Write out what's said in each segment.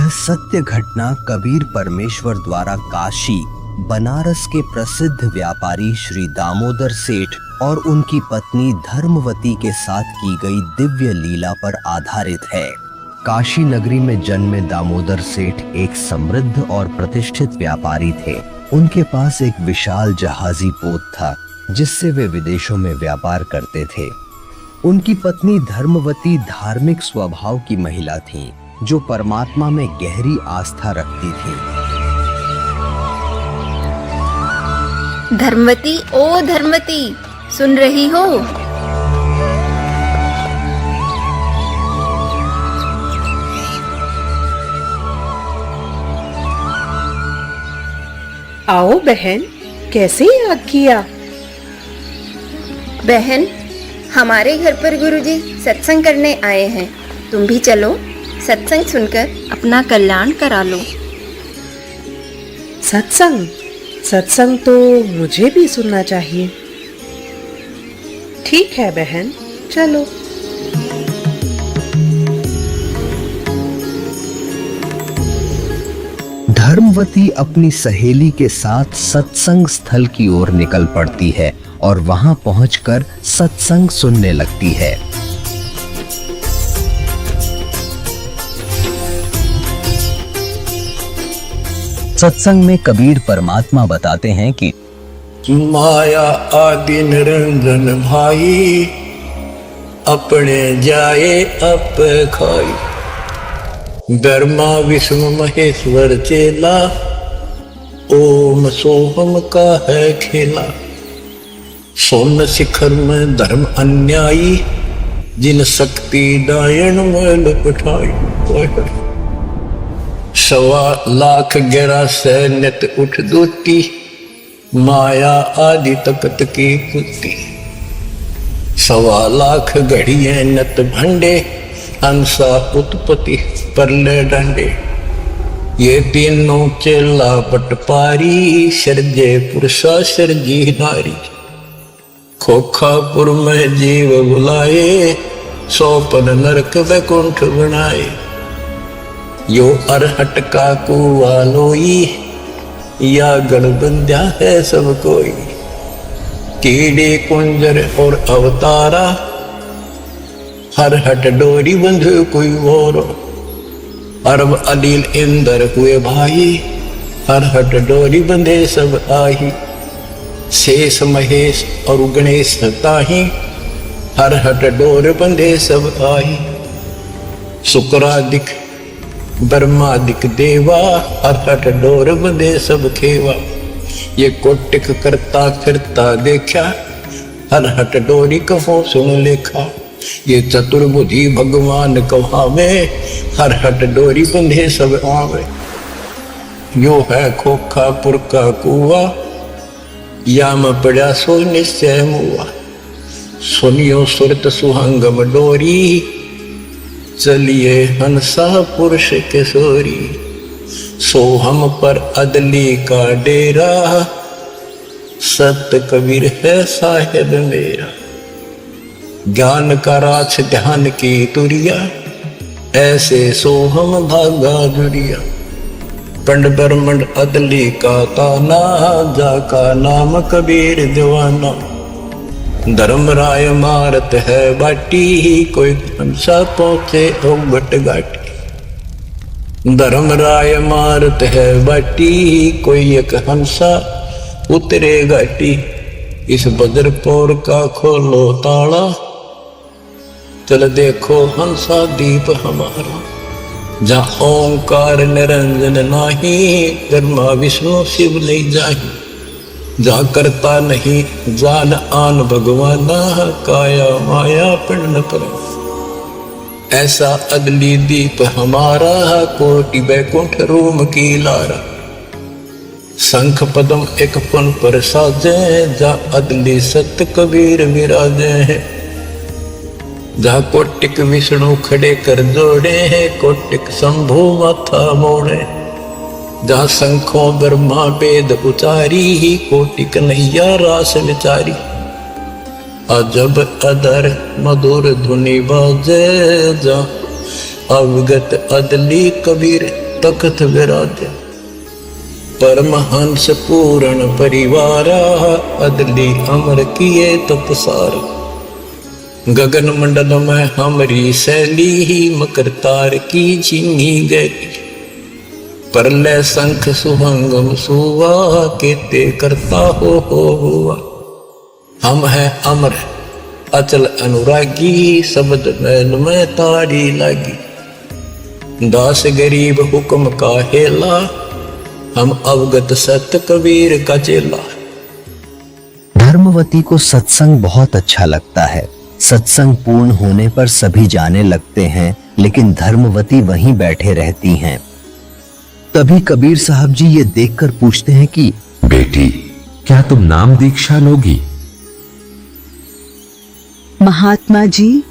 यह सत्य घटना कबीर परमेश्वर द्वारा काशी बनारस के प्रसिद्ध व्यापारी श्री दामोदर सेठ और उनकी पत्नी धर्मवती के साथ की गई दिव्य लीला पर आधारित है। काशी नगरी में जन्मे दामोदर सेठ एक समृद्ध और प्रतिष्ठित व्यापारी थे। उनके पास एक विशाल जहाजी पोत था जिससे वे विदेशों में व्यापार करते थे। उनकी पत्नी धर्मवती धार्मिक स्वभाव की महिला थी जो परमात्मा में गहरी आस्था रखती थी। धर्मवती, ओ धर्मवती, सुन रही हो? आओ बहन, कैसे याद किया? बहन, हमारे घर पर गुरुजी सत्संग करने आए हैं। तुम भी चलो, सत्संग सुनकर अपना कल्याण करा लो। सत्संग? सत्संग तो मुझे भी सुनना चाहिए। ठीक है बहन, चलो। धर्मवती अपनी सहेली के साथ सत्संग स्थल की ओर निकल पड़ती है और वहां पहुंचकर सत्संग सुनने लगती है। सत्संग में कबीर परमात्मा बताते हैं कि माया आदि निरंजन भाई, अपने जाए अप खाई। ब्रह्मा विष्णु महेश्वर चेला, ओम सोहम का है खेला। सोन शिखर में धर्म अन्यायी, जिन शक्ति डायन मैल उठाई। 1.25 लाख गहरा सैन्यत उठ दूती, माया आदि तकत की पुती। 1.25 लाख घड़िए नत भंडे, अंसा उत्पत्ति परले डंडे। ये तीनों चेला पटपारी, सर्जे पुरुषा सर्जी नारी। खोखापुर में जीव बुलाए, 100 नरक वैकुंठ बनाए। यो अरहट का कुआ लोई, या गणबंध्या है सब कोई। कीड़े कुंजर और अवतारा, हर हट डोरी बंध कोई और। अरब अलील इंदर हुए भाई, हर हट डोरी बंधे सब आही। शेष महेश और गणेश ताही, हर हट डोर बंधे सब आही। शुक्रादिक ब्रह्मादिक देवा, हर हट डोर बंधे सब खेवा। ये कोटिक करता फिरता देखा, हर हट डोरी कहो सुन लेखा। ये चतुर्बुद्धि भगवान कहावे, हर हट डोरी बंधे सब आवे। यो है खोखापुर का कुआ, याम पड़ा सो निश्चय मुआ। सुनियो सुरत सुहंगम डोरी, चलिए हंसा पुरुष किशोरी। सोहम पर अदली का डेरा, सत कबीर है साहेब मेरा। ज्ञान का राछ ध्यान की तुरिया, ऐसे सोहम भागा जुड़िया। पंड ब्रह्मंड अदली का ताना, जाका नाम कबीर दीवाना। धर्मराय मारत है बाटी, कोई हंसा पहुंचे ओगट घाटी। धर्मराय मारत है बाटी, कोई एक हंसा उतरे घाटी। इस बदरपुर का खोलो ताला, चल देखो हंसा दीप हमारा। जहाँ ओंकार निरंजन नाही, ब्रह्मा विष्णु शिव नहीं जाही। जा करता नहीं जान आन भगवाना, काया माया पिंड पर। ऐसा अदली दीप हमारा, कोटि बैकुंठ रूम की लारा। शंख पदम एक पुन पर साजे, जा अदली सत्य कबीर विराजे हैं। जा कोटिक विष्णु खड़े कर जोड़े हैं, कोटिक शंभु माथा मोड़े। जहाँ शंखों ब्रह्मा वेद उचारी, ही कोटिक नैया रास विचारी। अजब अदर मधुर धुनि बाजे, जा अवगत अदली कबीर तख्त विराजे। परमहंस पूर्ण परिवारा, अदली अमर किए तपसार। गगन मंडल में हमरी शैली ही, मकर तार की झिंगी गई। परलय शंख सुहंगम सुवा, केते करता हो हुआ। हम है अमर अचल अनुरागी, शब्द मैल में ताड़ी लागी। दास गरीब हुक्म का हेला, हम अवगत सत्य कबीर का चेला। धर्मवती को सत्संग बहुत अच्छा लगता है। सत्संग पूर्ण होने पर सभी जाने लगते हैं, लेकिन धर्मवती वहीं बैठे रहती हैं। तभी कबीर साहब जी ये देखकर पूछते हैं कि बेटी, क्या तुम नाम दीक्षा लोगी? महात्मा जी,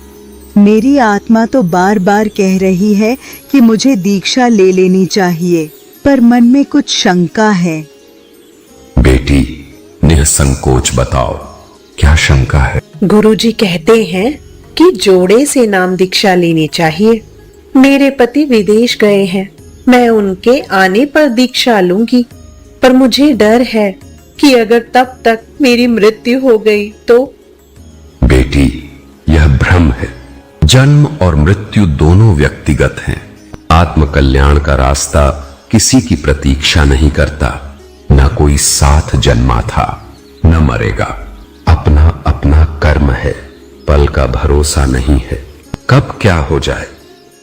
मेरी आत्मा तो बार बार कह रही है कि मुझे दीक्षा ले लेनी चाहिए, पर मन में कुछ शंका है। बेटी, निसंकोच बताओ, क्या शंका है? गुरुजी कहते हैं कि जोड़े से नाम दीक्षा लेनी चाहिए। मेरे पति विदेश गए हैं, मैं उनके आने पर दीक्षा लूंगी, पर मुझे डर है कि अगर तब तक मेरी मृत्यु हो गई तो। बेटी, यह भ्रम है। जन्म और मृत्यु दोनों व्यक्तिगत हैं। आत्म कल्याण का रास्ता किसी की प्रतीक्षा नहीं करता। न कोई साथ जन्मा था, न मरेगा। अपना अपना कर्म है, पल का भरोसा नहीं है, कब क्या हो जाए।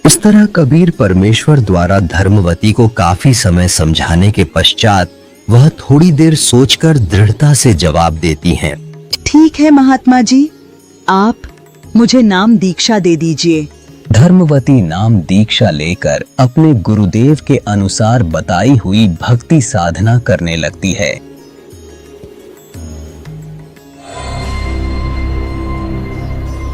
इस तरह कबीर परमेश्वर द्वारा धर्मवती को काफी समय समझाने के पश्चात वह थोड़ी देर सोचकर दृढ़ता से जवाब देती हैं। ठीक है महात्मा जी, आप मुझे नाम दीक्षा दे दीजिए। धर्मवती नाम दीक्षा लेकर अपने गुरुदेव के अनुसार बताई हुई भक्ति साधना करने लगती है।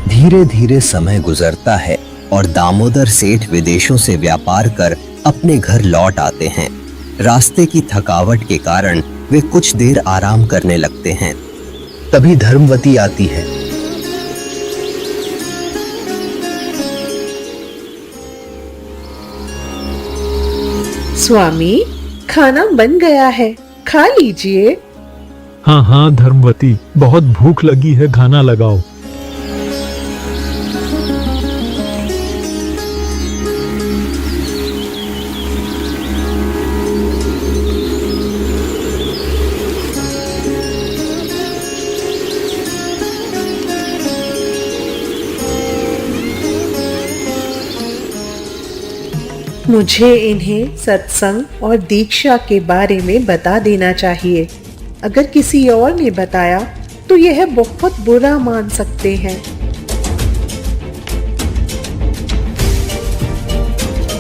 धीरे धीरे समय गुजरता है और दामोदर सेठ विदेशों से व्यापार कर अपने घर लौट आते हैं। रास्ते की थकावट के कारण वे कुछ देर आराम करने लगते हैं। तभी धर्मवती आती है। स्वामी, खाना बन गया है, खा लीजिए। हाँ हाँ धर्मवती, बहुत भूख लगी है, खाना लगाओ। मुझे इन्हें सत्संग और दीक्षा के बारे में बता देना चाहिए। अगर किसी और ने बताया तो यह बहुत बुरा मान सकते हैं।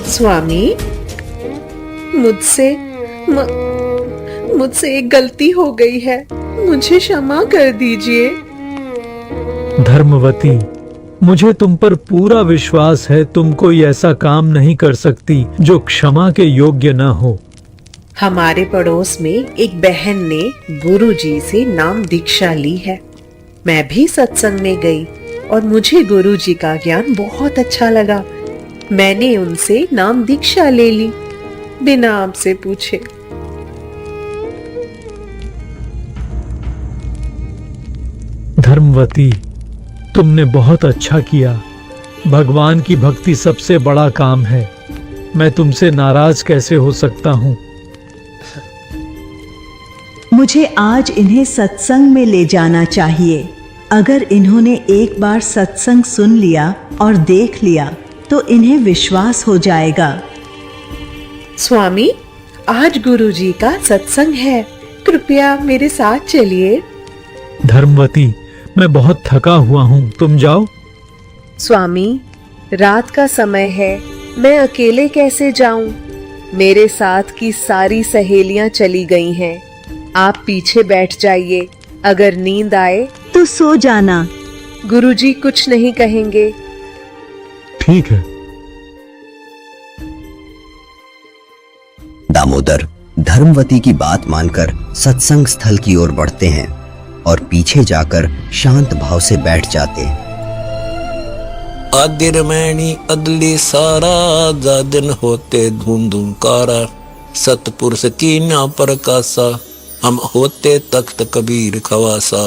स्वामी, मुझसे एक गलती हो गई है, मुझे क्षमा कर दीजिए। धर्मवती, मुझे तुम पर पूरा विश्वास है, तुम कोई ऐसा काम नहीं कर सकती जो क्षमा के योग्य न हो। हमारे पड़ोस में एक बहन ने गुरुजी से नाम दीक्षा ली है। मैं भी सत्संग में गई और मुझे गुरुजी का ज्ञान बहुत अच्छा लगा। मैंने उनसे नाम दीक्षा ले ली, बिना आपसे पूछे। धर्मवती, तुमने बहुत अच्छा किया। भगवान की भक्ति सबसे बड़ा काम है। मैं तुमसे नाराज कैसे हो सकता हूँ? मुझे आज इन्हें सत्संग में ले जाना चाहिए। अगर इन्होंने एक बार सत्संग सुन लिया और देख लिया तो इन्हें विश्वास हो जाएगा। स्वामी, आज गुरुजी का सत्संग है, कृपया मेरे साथ चलिए। धर्मवती, मैं बहुत थका हुआ हूँ, तुम जाओ। स्वामी, रात का समय है, मैं अकेले कैसे जाऊं? मेरे साथ की सारी सहेलियां चली गई हैं। आप पीछे बैठ जाइए, अगर नींद आए तो सो जाना। गुरुजी कुछ नहीं कहेंगे। ठीक है। दामोदर धर्मवती की बात मानकर सत्संग स्थल की ओर बढ़ते हैं और पीछे जाकर शांत भाव से बैठ जाते हैं। आदि रमैनी अदली सारा, जा दिन होते धूम धूम कारा। सतपुरुष की न्या प्रकाशा, हम होते तख्त कबीर खवासा।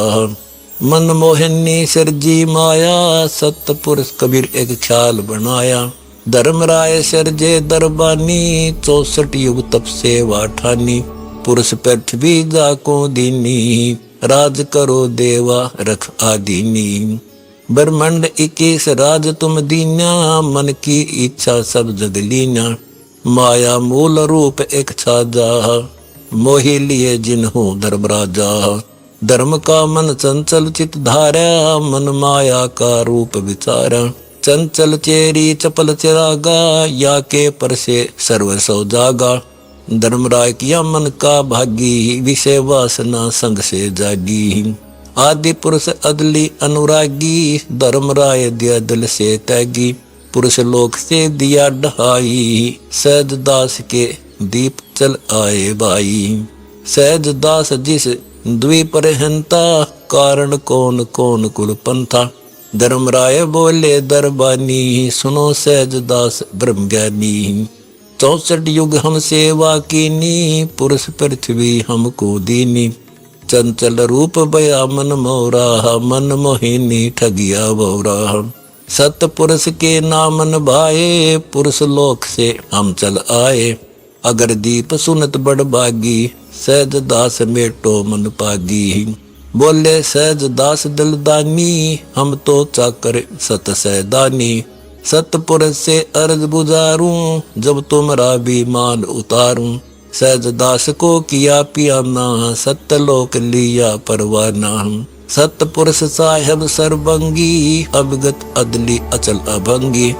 मन मोहिनी सिरजी माया, सतपुरुष कबीर एक ख्याल बनाया। धर्मराय सिरजे दरबानी, 64 युग तप सेवा ठानी। पुरुष पृथ्वी जाको दीनी, राज करो देवा रख आदीनी। ब्रह्मांड 21 राज तुम दीन्या, मन की इच्छा सब जग लीन्या। माया मूल रूप एक छाजा, मोहि लिए जिन्हों धर्मराजा। धर्म का मन चंचल चित धारा, मन माया का रूप विचारा। चंचल चेरी चपल चिरागा, या के पर से सर्व सौ जागा। धर्मराय किया मन का भागी, विषय वासना संग से जागी। आदि पुरुष अदली अनुरागी, धर्मराय दिया दिल से त्यागी। पुरुष लोक से दिया ढहाई, सहज दास के दीप चल आए भाई। सहज दास जिस द्वीप रहंता, कारण कौन कौन कुल पंथा। धर्मराय बोले दरबानी, सुनो सहज दास ब्रह्म ज्ञानी। 64 युग हम सेवा कीनी, पुरुष पृथ्वी हमको दीनी। चंचल रूप बया मन मोरा, मन मोहिनी ठगिया बोरा। सतपुरुष के नाम भाए, पुरुष लोक से हम चल आए। अगर दीप सुनत बड़ बागी, सहज दास मेटो मन पागी। बोले सहज दास दिलदानी, हम तो चाकर सत सैदानी। सतपुरुष से अर्ज बुझारूं, जब तुमरा भी मान उतारूं। सहज दास को किया पियाना, सत्यलोक लिया परवाना। सतपुरुष साहेब सर्वंगी, अभिगत अदली अचल अभंगी।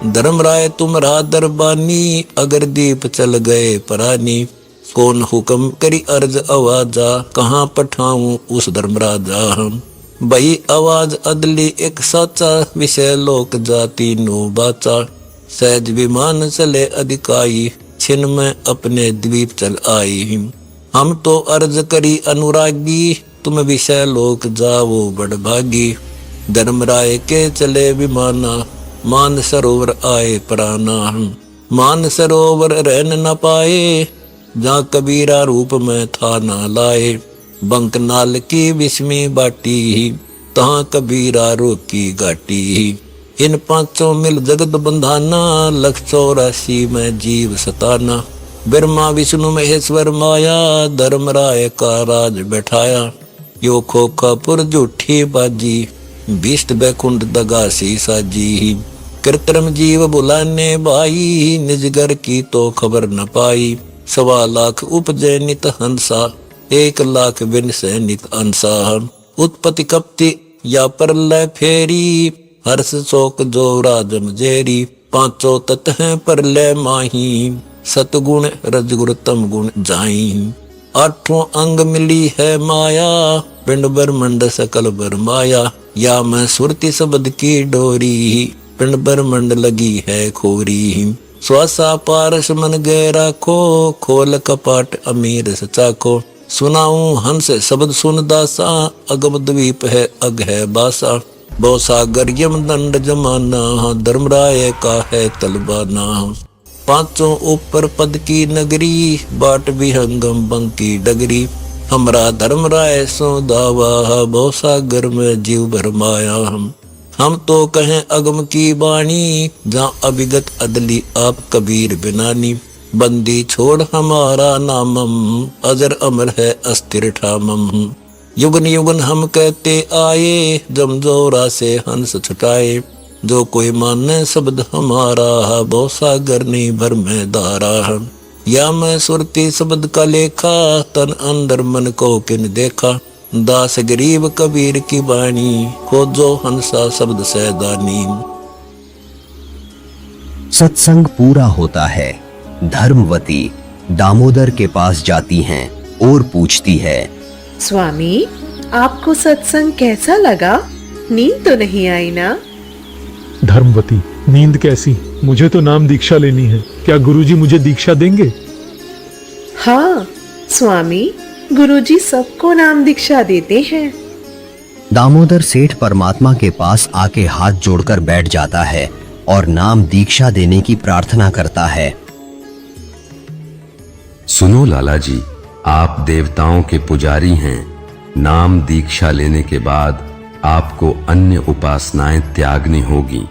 धर्मराय तुमरा दरबानी, अगर दीप चल गए परानी। कौन हुक्म करी अर्ज आवाजा, कहाँ पठाऊं उस धर्मराजा। बही आवाज अदली एक साचा, विषय लोक जाति नो बाचा। सहज विमान चले अधिकाई, छिन में अपने द्वीप चल आई। हम तो अर्ज करी अनुरागी, तुम विषय लोक जाओ बड़ भागी। धर्मराय के चले विमाना, मान सरोवर आए प्राणा। मान सरोवर रहन न पाए, जहाँ कबीरा रूप में था ना लाए। बंक नाल की विस्मी बाटी, तहाँ कबीरा रोकी घाटी। इन पांचों मिल जगत बंधाना, 184 में जीव सताना। ब्रह्मा विष्णु महेश्वर माया, धर्मराय का राज बैठाया। यो खोखापुर झूठी बाजी, भीष्ट बैकुंठ दगासी साजी। कृत्रिम जीव बुलाने भाई, निजगर की तो खबर न पाई। 1.25 लाख उपजय नित हंसा, 1 लाख विनसे नित अंसा। उत्पत्ति कपति या परलय फेरी, हर्ष शोक जो राजम जेरी। 5 तत् हैं परलय माही, सतगुण रजगुण तम गुण जाई। 8 अंग मिली है माया, पिंड ब्रह्मंड सकल बरमाया। या मैं सुरति शब्द की डोरी, पिंड ब्रह्मंड लगी है खोरी। श्वासा पारस मन गहरा को, खोल कपाट अमीर सचा को। सुनाऊं हंस शब्द सुन दासा, अगम द्वीप है अग है बासा। बहु सागर यम दंड जमाना, धर्मराय का है तलबाना। 5 ऊपर पद की नगरी, बाट विहंगम बंकी डगरी। हमरा धर्मराय सो दावा, बहु सागर में जीव भरमाया। हम तो कहें अगम की वाणी, जहाँ अभिगत अदली आप कबीर बिनानी। बंदी छोड़ हमारा नामम, अजर अमर है अस्थिर ठामम। युगन युगन हम कहते आए, जमजोरा से हंस छुटाए। जो कोई माने शब्द हमारा, बहु सागर नहीं भर में धारा। या मैं सुरती शब्द का लेखा, तन अंदर मन को किन देखा। दास गरीब कबीर की वाणी, खोजो हंसा शब्द सैदानी। सत्संग पूरा होता है। धर्मवती दामोदर के पास जाती हैं और पूछती है, स्वामी, आपको सत्संग कैसा लगा? नींद तो नहीं आई ना? धर्मवती, नींद कैसी? मुझे तो नाम दीक्षा लेनी है। क्या गुरुजी मुझे दीक्षा देंगे? हाँ स्वामी, गुरुजी सबको नाम दीक्षा देते हैं। दामोदर सेठ परमात्मा के पास आके हाथ जोड़कर बैठ जाता है और नाम दीक्षा देने की प्रार्थना करता है। सुनो लाला जी, आप देवताओं के पुजारी हैं। नाम दीक्षा लेने के बाद आपको अन्य उपासनाएं त्यागनी होगी।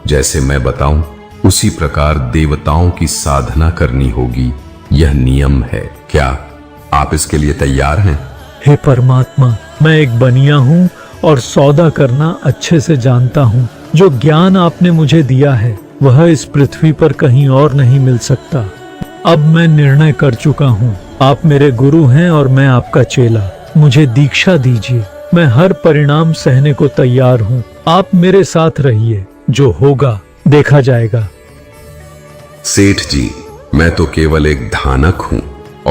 जैसे मैं बताऊं उसी प्रकार देवताओं की साधना करनी होगी। यह नियम है। क्या आप इसके लिए तैयार हैं? हे परमात्मा, मैं एक बनिया हूँ और सौदा करना अच्छे से जानता हूँ। जो ज्ञान आपने मुझे दिया है वह इस पृथ्वी पर कहीं और नहीं मिल सकता। अब मैं निर्णय कर चुका हूँ। आप मेरे गुरु हैं और मैं आपका चेला। मुझे दीक्षा दीजिए। मैं हर परिणाम सहने को तैयार हूँ। आप मेरे साथ रहिए। जो होगा देखा जाएगा। सेठ जी, मैं तो केवल एक धानक हूं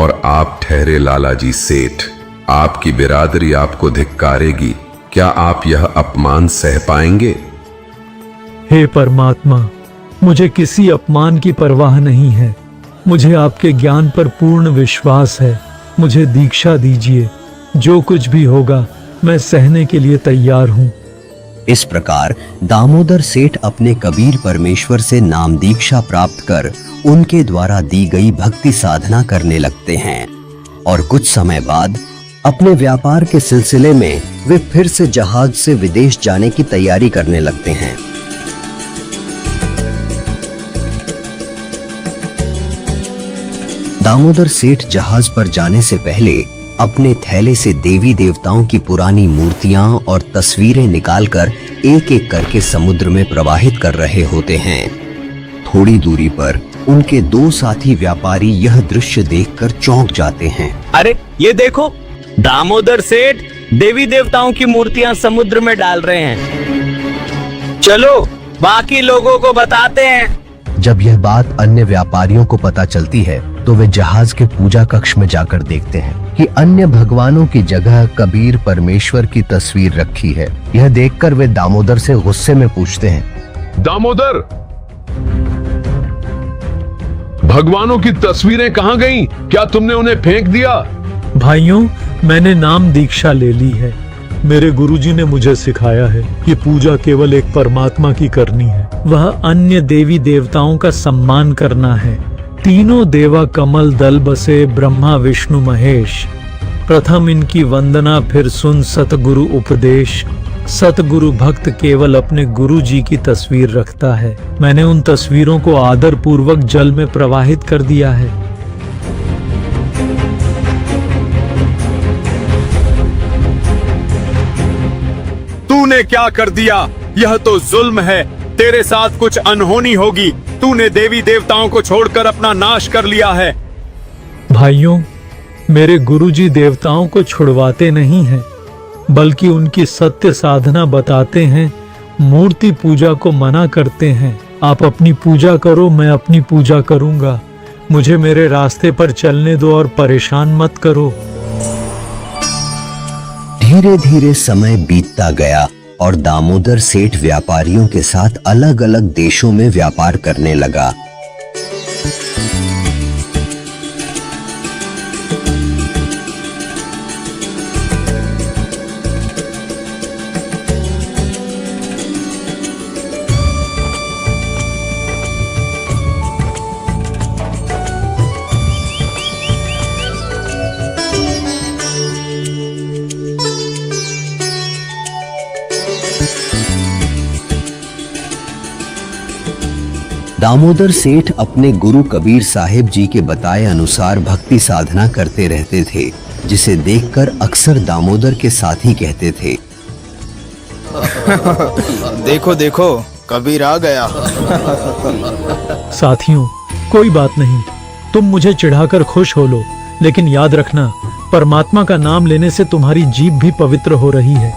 और आप ठहरे लाला जी सेठ। आपकी बिरादरी आपको धिक्कारेगी। क्या आप यह अपमान सह पाएंगे? हे परमात्मा, मुझे किसी अपमान की परवाह नहीं है। मुझे आपके ज्ञान पर पूर्ण विश्वास है। मुझे दीक्षा दीजिए। जो कुछ भी होगा मैं सहने के लिए तैयार हूँ। इस प्रकार दामोदर सेठ अपने कबीर परमेश्वर से नाम दीक्षा प्राप्त कर उनके द्वारा दी गई भक्ति साधना करने लगते हैं और कुछ समय बाद अपने व्यापार के सिलसिले में वे फिर से जहाज से विदेश जाने की तैयारी करने लगते हैं। दामोदर सेठ जहाज पर जाने से पहले अपने थैले से देवी देवताओं की पुरानी मूर्तियां और तस्वीरें निकालकर एक एक करके समुद्र में प्रवाहित कर रहे होते हैं। थोड़ी दूरी पर उनके दो साथी व्यापारी यह दृश्य देखकर चौंक जाते हैं। अरे ये देखो, दामोदर सेठ देवी देवताओं की मूर्तियां समुद्र में डाल रहे हैं। चलो बाकी लोगों को बताते हैं। जब यह बात अन्य व्यापारियों को पता चलती है तो वे जहाज के पूजा कक्ष में जाकर देखते हैं कि अन्य भगवानों की जगह कबीर परमेश्वर की तस्वीर रखी है। यह देखकर वे दामोदर से गुस्से में पूछते हैं, दामोदर, भगवानों की तस्वीरें कहाँ गईं? क्या तुमने उन्हें फेंक दिया? भाइयों, मैंने नाम दीक्षा ले ली है। मेरे गुरुजी ने मुझे सिखाया है कि पूजा केवल एक परमात्मा की करनी है। वह अन्य देवी देवताओं का सम्मान करना है। तीनों देवा कमल दल बसे ब्रह्मा विष्णु महेश। प्रथम इनकी वंदना, फिर सुन सतगुरु उपदेश। सतगुरु भक्त केवल अपने गुरु जी की तस्वीर रखता है। मैंने उन तस्वीरों को आदर पूर्वक जल में प्रवाहित कर दिया है। तूने क्या कर दिया? यह तो जुल्म है। तेरे साथ कुछ अनहोनी होगी। तूने देवी देवताओं को छोड़कर अपना नाश कर लिया है। भाइयों, मेरे गुरुजी देवताओं को छुड़वाते नहीं हैं, बल्कि उनकी सत्य साधना बताते हैं। मूर्ति पूजा को मना करते हैं। आप अपनी पूजा करो, मैं अपनी पूजा करूंगा। मुझे मेरे रास्ते पर चलने दो और परेशान मत करो। धीरे धीरे समय बीतता गया और दामोदर सेठ व्यापारियों के साथ अलग अलग देशों में व्यापार करने लगा। दामोदर सेठ अपने गुरु कबीर साहिब जी के बताए अनुसार भक्ति साधना करते रहते थे, जिसे देखकर अक्सर दामोदर के साथी कहते थे, देखो देखो, कबीर आ गया। साथियों, कोई बात नहीं, तुम मुझे चिढ़ाकर खुश हो लो, लेकिन याद रखना, परमात्मा का नाम लेने से तुम्हारी जीभ भी पवित्र हो रही है।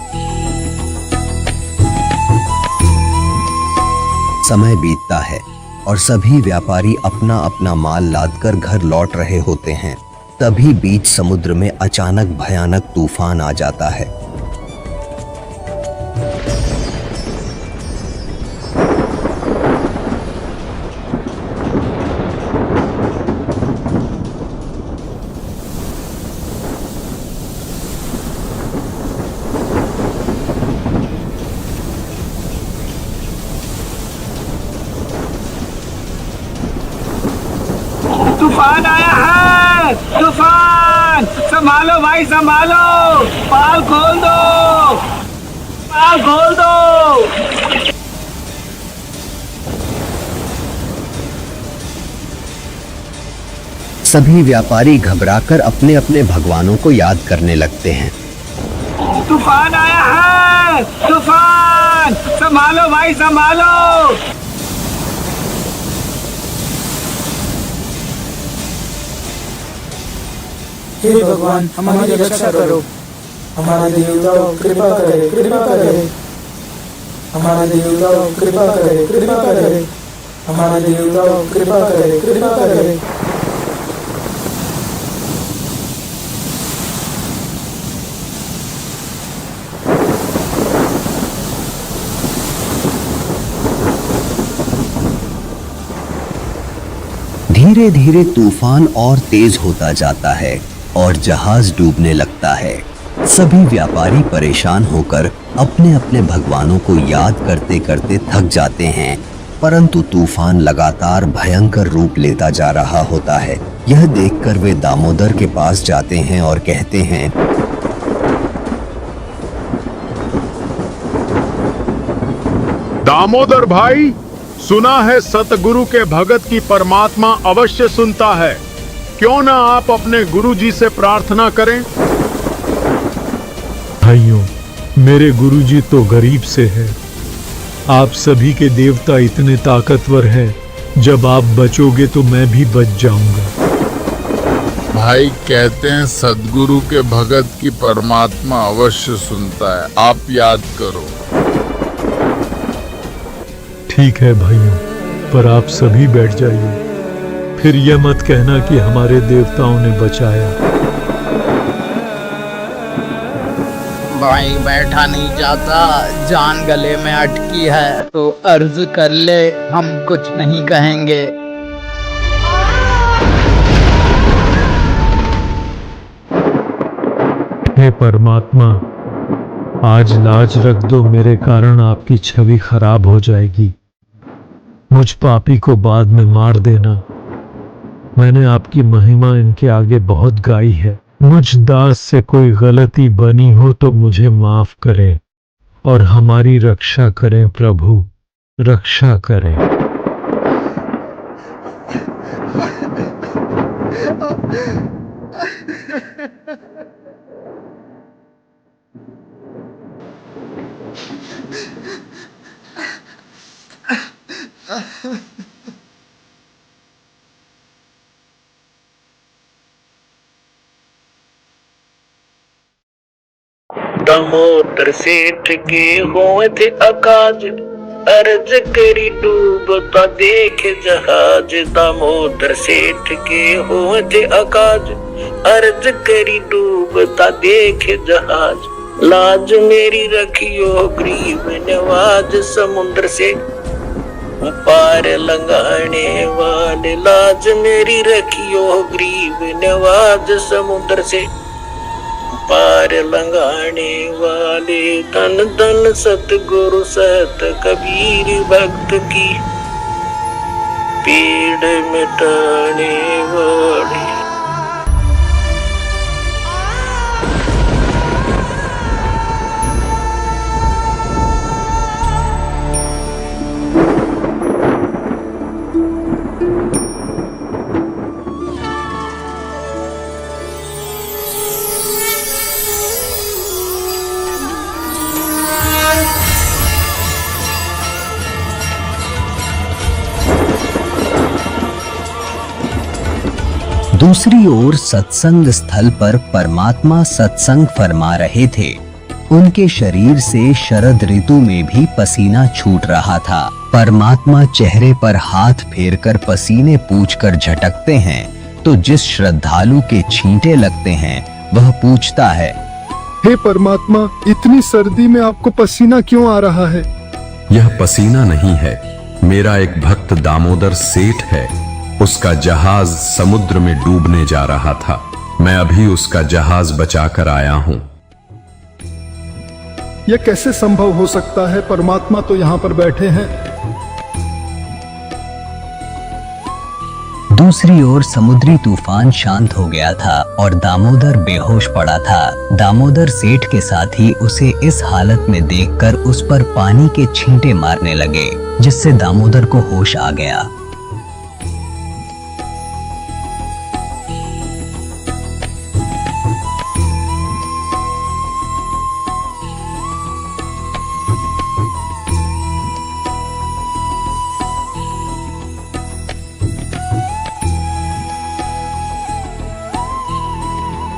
समय बीतता है और सभी व्यापारी अपना अपना माल लादकर घर लौट रहे होते हैं। तभी बीच समुद्र में अचानक भयानक तूफान आ जाता है। है, तूफान! संभालो भाई संभालो, पाल खोल दो, पाल खोल दो। सभी व्यापारी घबराकर अपने अपने भगवानों को याद करने लगते हैं। तूफान आया है, तूफान! संभालो भाई संभालो। हे भगवान, हमारी रक्षा करो। हमारे देवताओं कृपा करे, कृपा करे। हमारे देवताओं कृपा करे, कृपा करे। हमारे देवताओं कृपा करे, कृपा करे। धीरे धीरे तूफान और तेज होता जाता है और जहाज डूबने लगता है। सभी व्यापारी परेशान होकर अपने अपने भगवानों को याद करते करते थक जाते हैं, परंतु तूफान लगातार भयंकर रूप लेता जा रहा होता है। यह देखकर वे दामोदर के पास जाते हैं और कहते हैं, दामोदर भाई, सुना है सतगुरु के भगत की परमात्मा अवश्य सुनता है। क्यों ना आप अपने गुरु जी से प्रार्थना करें। भाइयों, मेरे गुरुजी तो गरीब से है। आप सभी के देवता इतने ताकतवर हैं, जब आप बचोगे तो मैं भी बच जाऊंगा। भाई कहते हैं सदगुरु के भगत की परमात्मा अवश्य सुनता है, आप याद करो। ठीक है भाइयों, पर आप सभी बैठ जाइए, फिर यह मत कहना कि हमारे देवताओं ने बचाया। भाई बैठा नहीं जाता, जान गले में अटकी है तो अर्ज कर ले, हम कुछ नहीं कहेंगे। हे परमात्मा, आज लाज रख दो, मेरे कारण आपकी छवि खराब हो जाएगी। मुझ पापी को बाद में मार देना। मैंने आपकी महिमा इनके आगे बहुत गाई है। मुझ दास से कोई गलती बनी हो तो मुझे माफ करें और हमारी रक्षा करें प्रभु, रक्षा करें। दामोदर सेठ के हुए थे अकाज, अर्ज करी डूबता देख जहाज। दामोदर सेठ के हुए थे अकाज, अर्ज करी डूबता देख जहाज। लाज मेरी रखियो ग्रीव नवाज, समुद्र से पार लंघाने वाले। लाज मेरी रखियो ग्रीव नवाज, समुद्र से पार लंघाने वाले। धन धन सतगुरु सत कबीर भक्त की, पीड़ मिटाने वाले। दूसरी ओर सत्संग स्थल पर परमात्मा सत्संग फरमा रहे थे। उनके शरीर से शरद ऋतु में भी पसीना छूट रहा था। परमात्मा चेहरे पर हाथ फेरकर पसीने पूछकर झटकते हैं तो जिस श्रद्धालु के छींटे लगते हैं वह पूछता है, हे परमात्मा, इतनी सर्दी में आपको पसीना क्यों आ रहा है? यह पसीना नहीं है, मेरा एक भक्त दामोदर सेठ है। उसका जहाज समुद्र में डूबने जा रहा था। मैं अभी उसका जहाज बचाकर आया हूँ। यह कैसे संभव हो सकता है? परमात्मा तो यहाँ पर बैठे हैं। दूसरी ओर समुद्री तूफान शांत हो गया था और दामोदर बेहोश पड़ा था। दामोदर सेठ के साथी उसे इस हालत में देखकर उस पर पानी के छींटे मारने लगे, जिससे दामोदर को होश आ गया।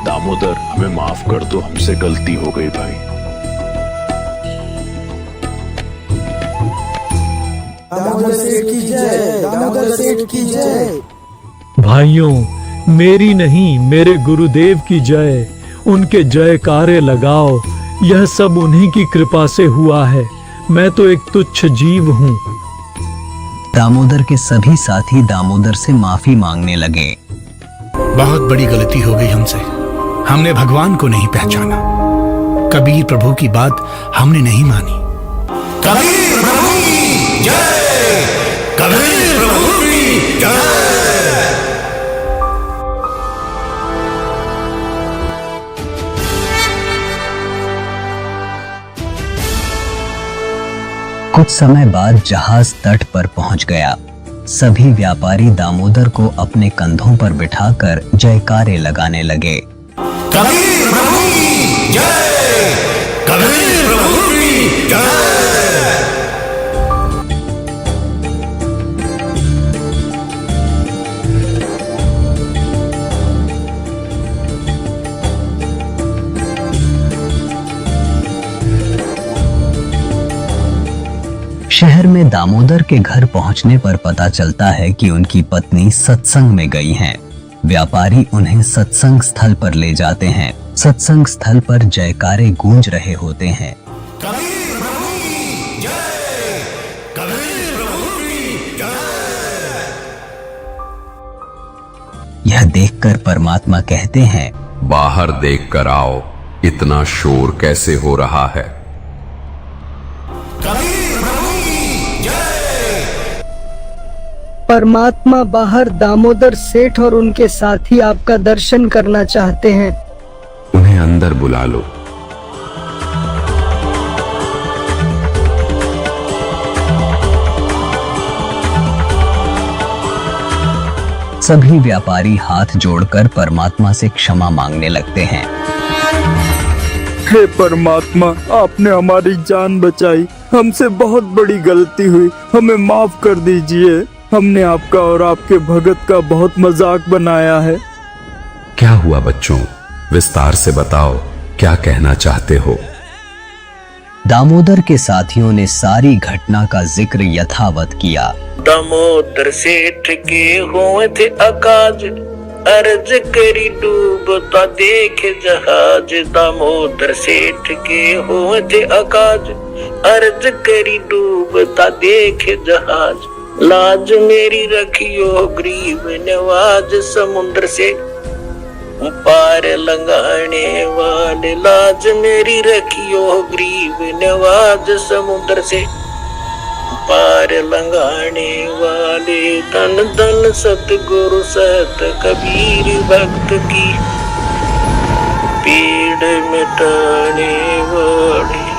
दामोदर, हमें माफ कर दो, हमसे गलती हो गई भाई। दामोदर सेठ की जय, दामोदर सेठ की जय। भाइयों, मेरी नहीं मेरे गुरुदेव की जय। उनके जयकारे लगाओ। यह सब उन्हीं की कृपा से हुआ है। मैं तो एक तुच्छ जीव हूँ। दामोदर के सभी साथी दामोदर से माफी मांगने लगे। बहुत बड़ी गलती हो गई हमसे। हमने भगवान को नहीं पहचाना। कबीर प्रभु की बात हमने नहीं मानी। कबीर प्रभु की जय, कबीर प्रभु की जय। कुछ समय बाद जहाज तट पर पहुंच गया। सभी व्यापारी दामोदर को अपने कंधों पर बिठाकर जयकारे लगाने लगे। कबीर प्रभु की जय, कबीर प्रभु की जय। शहर में दामोदर के घर पहुंचने पर पता चलता है कि उनकी पत्नी सत्संग में गई हैं। व्यापारी उन्हें सत्संग स्थल पर ले जाते हैं। सत्संग स्थल पर जयकारे गूंज रहे होते हैं। कबीर प्रभु की जय, कबीर प्रभु की जय। यह देखकर परमात्मा कहते हैं, बाहर देखकर आओ, इतना शोर कैसे हो रहा है। परमात्मा बाहर दामोदर सेठ और उनके साथी आपका दर्शन करना चाहते हैं। उन्हें अंदर बुला लो। सभी व्यापारी हाथ जोड़कर परमात्मा से क्षमा मांगने लगते हैं। हे परमात्मा, आपने हमारी जान बचाई। हमसे बहुत बड़ी गलती हुई, हमें माफ कर दीजिए। हमने आपका और आपके भगत का बहुत मजाक बनाया है। क्या हुआ बच्चों, विस्तार से बताओ, क्या कहना चाहते हो। दामोदर के साथियों ने सारी घटना का जिक्र यथावत किया। दामोदर सेठ के हुए थे अकाज, अर्ज करी डूबता देखे जहाज। दामोदर सेठ के हुए थे अकाज, अर्ज करी डूबता देखे जहाज। लाज मेरी रखियो गरीब नवाज, समुद्र से पार लंघाने वाले। लाज मेरी रखियो गरीब नवाज, समुद्र से पार लंघाने वाले। धन धन सतगुरु सत कबीर भक्त की, पीड़ मिटाने वाले।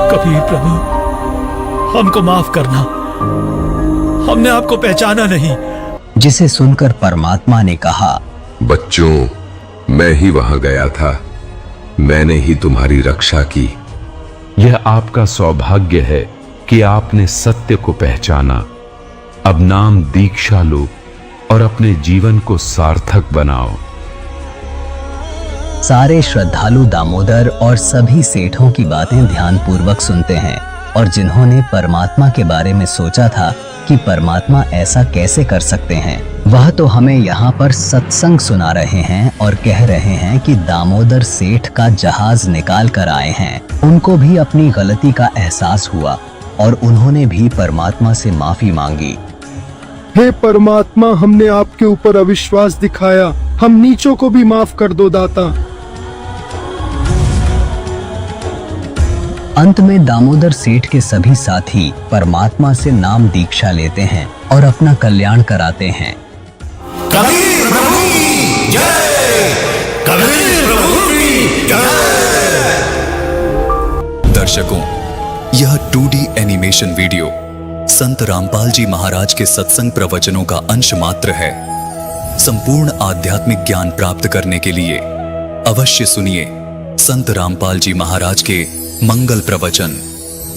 कबीर प्रभु, हमको माफ करना, हमने आपको पहचाना नहीं। जिसे सुनकर परमात्मा ने कहा, बच्चों, मैं ही वहां गया था, मैंने ही तुम्हारी रक्षा की। यह आपका सौभाग्य है कि आपने सत्य को पहचाना। अब नाम दीक्षा लो और अपने जीवन को सार्थक बनाओ। सारे श्रद्धालु दामोदर और सभी सेठों की बातें ध्यानपूर्वक सुनते हैं, और जिन्होंने परमात्मा के बारे में सोचा था कि परमात्मा ऐसा कैसे कर सकते हैं, वह तो हमें यहाँ पर सत्संग सुना रहे हैं और कह रहे हैं कि दामोदर सेठ का जहाज निकाल कर आए हैं। उनको भी अपनी गलती का एहसास हुआ और उन्होंने भी परमात्मा से माफी मांगी। हे परमात्मा, हमने आपके ऊपर अविश्वास दिखाया, हम नीचों को भी माफ कर दो दाता। अंत में दामोदर सेठ के सभी साथी परमात्मा से नाम दीक्षा लेते हैं और अपना कल्याण कराते हैं। कबीर प्रभु की जय, कबीर प्रभु की जय। दर्शकों, यह 2D एनिमेशन वीडियो संत रामपाल जी महाराज के सत्संग प्रवचनों का अंश मात्र है। संपूर्ण आध्यात्मिक ज्ञान प्राप्त करने के लिए अवश्य सुनिए संत रामपाल जी महाराज के मंगल प्रवचन।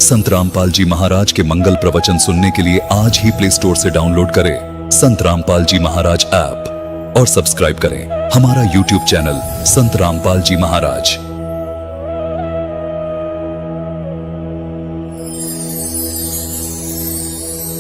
संत रामपाल जी महाराज के मंगल प्रवचन सुनने के लिए आज ही प्ले स्टोर से डाउनलोड करें संत रामपाल जी महाराज ऐप और सब्सक्राइब करें हमारा YouTube चैनल संत रामपाल जी महाराज।